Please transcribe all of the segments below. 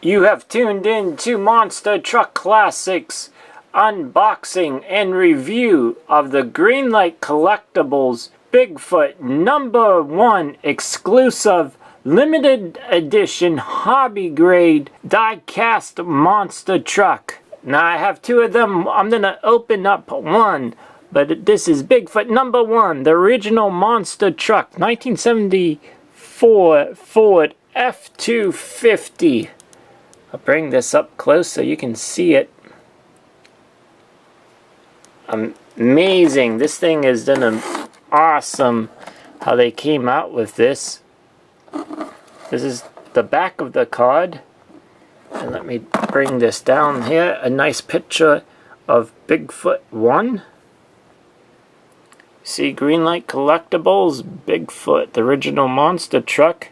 You have tuned in to Monster Truck Classics unboxing and review of the Greenlight Collectibles Bigfoot #1 exclusive limited edition hobby grade die-cast monster truck. Now I have two of them. I'm gonna open up one, but this is Bigfoot #1, the original monster truck, 1974 Ford F-250. I'll bring this up close so you can see it. Amazing. This thing is done awesome how they came out with this. This is the back of the card. And let me bring this down here. A nice picture of Bigfoot 1. See, Greenlight Collectibles, Bigfoot, the original monster truck.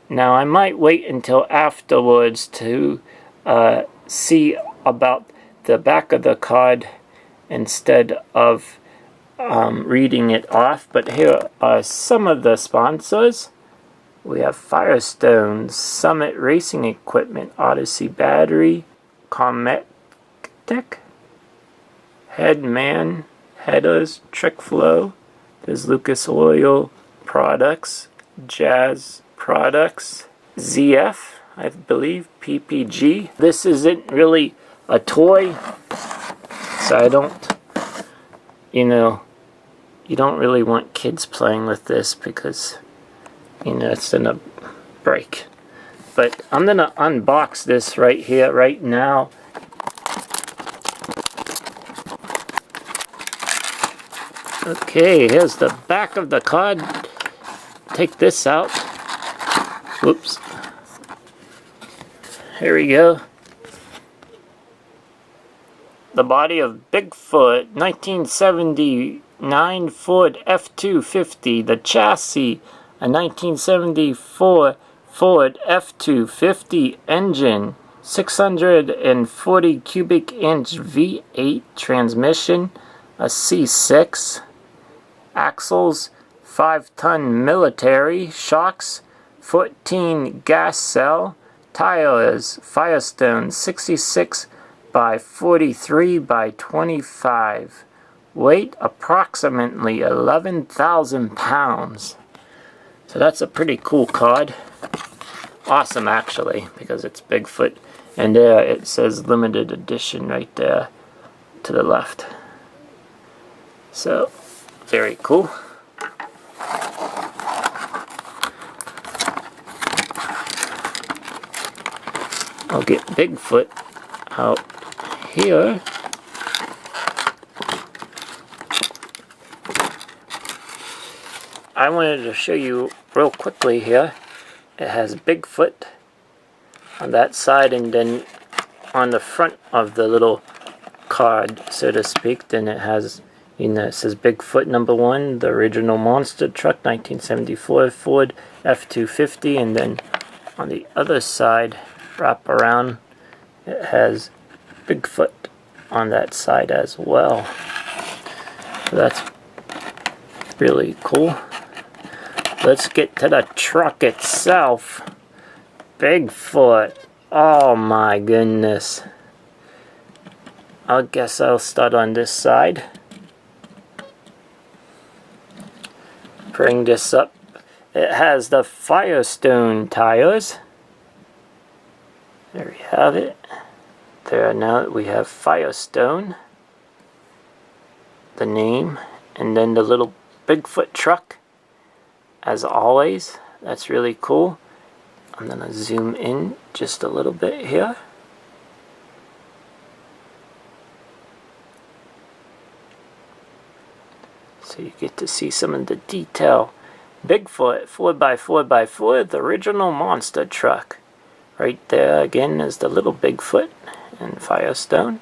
Now, I might wait until afterwards to see about the back of the card instead of reading it off. But here are some of the sponsors. We have Firestone, Summit Racing Equipment, Odyssey Battery, Comet Tech, Headman, Headers, Trick Flow. There's Lucas Oil Products, Jazz Products, ZF, I believe, PPG. This isn't really a toy, so I don't, you don't really want kids playing with this because, it's gonna break. But I'm gonna unbox this right here, right now. Okay, here's the back of the card. Take this out. Whoops. Here we go. The body of Bigfoot, 1979 Ford F-250. The chassis, a 1974 Ford F-250 engine. 640 cubic inch V8 transmission. A C6. Axles, 5-ton military. Shocks, 14 gas cell. Tires, Firestone, 66 by 43 by 25. Weight approximately 11,000 pounds. So that's a pretty cool card. Awesome, actually, because it's Bigfoot. And there it says limited edition right there to the left. So, very cool. I'll get Bigfoot out here. I wanted to show you real quickly here. It has Bigfoot on that side, and then on the front of the little card, so to speak, then it has, it says Bigfoot #1, the original monster truck, 1974 Ford F-250, and then on the other side, wrap around, it has Bigfoot on that side as well. So that's really cool. Let's get to the truck itself. Bigfoot. Oh my goodness. I guess I'll start on this side. Bring this up. It has the Firestone tires. There we have it. There, now we have Firestone, the name, and then the little Bigfoot truck, as always. That's really cool. I'm going to zoom in just a little bit here. So you get to see some of the detail. Bigfoot 4x4x4, the original monster truck. Right there again is the little Bigfoot and Firestone.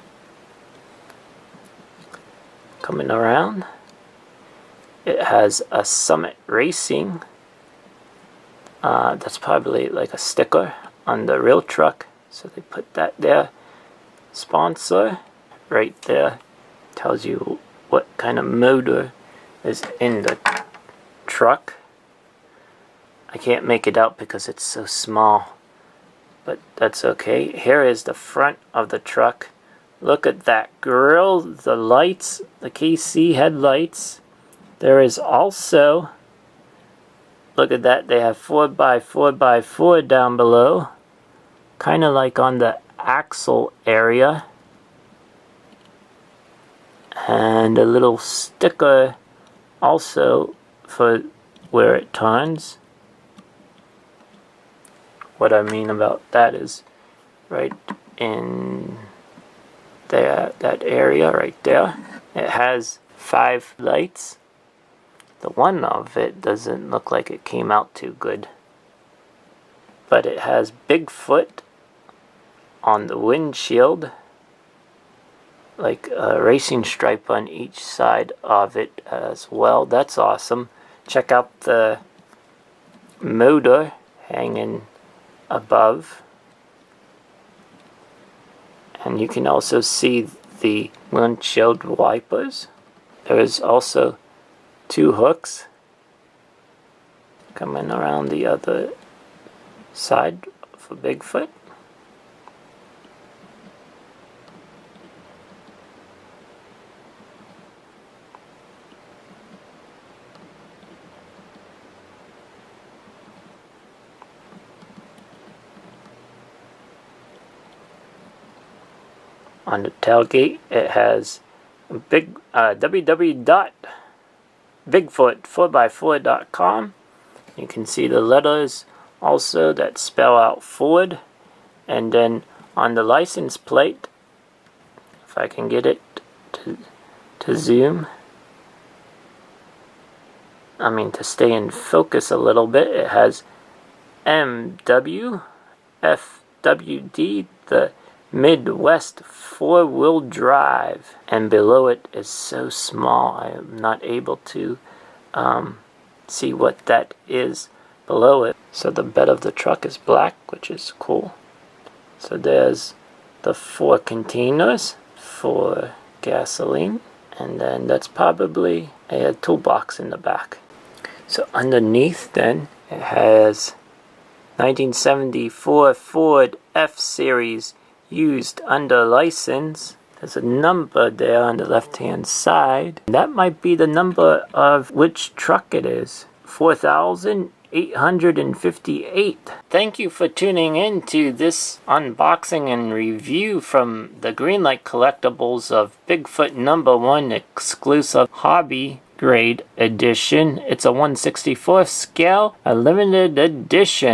Coming around. It has a Summit Racing. That's probably like a sticker on the real truck. So they put that there. Sponsor right there. Tells you what kind of motor is in the truck. I can't make it out because it's so small. but that's okay. Here is the front of the truck. Look at that grille, the lights, the KC headlights. There is also, look at that, they have 4x4x4 down below, kind of like on the axle area, and a little sticker also for where it turns. What I mean about that is right in there, that area right there, it has 5 lights. The one of it doesn't look like it came out too good, but it has Bigfoot on the windshield, like a racing stripe on each side of it as well. That's awesome. Check out the motor hanging above, and you can also see the windshield wipers. There is also 2 hooks coming around the other side for Bigfoot. On the tailgate, it has a big www.bigfoot4x4.com. You can see the letters also that spell out Ford. And then on the license plate, if I can get it to zoom, to stay in focus a little bit, it has MWFWD, the Midwest 4-wheel drive, and below it is so small I am not able to see what that is below it. So the bed of the truck is black, which is cool. So there's the 4 containers for gasoline, and then that's probably a toolbox in the back. So underneath then it has 1974 Ford F-Series used under license. There's a number there on the left hand side. That might be the number of which truck it is. 4,858. Thank you for tuning in to this unboxing and review from the Greenlight Collectibles of Bigfoot #1 exclusive hobby grade edition. It's a 1/64 scale, a limited edition.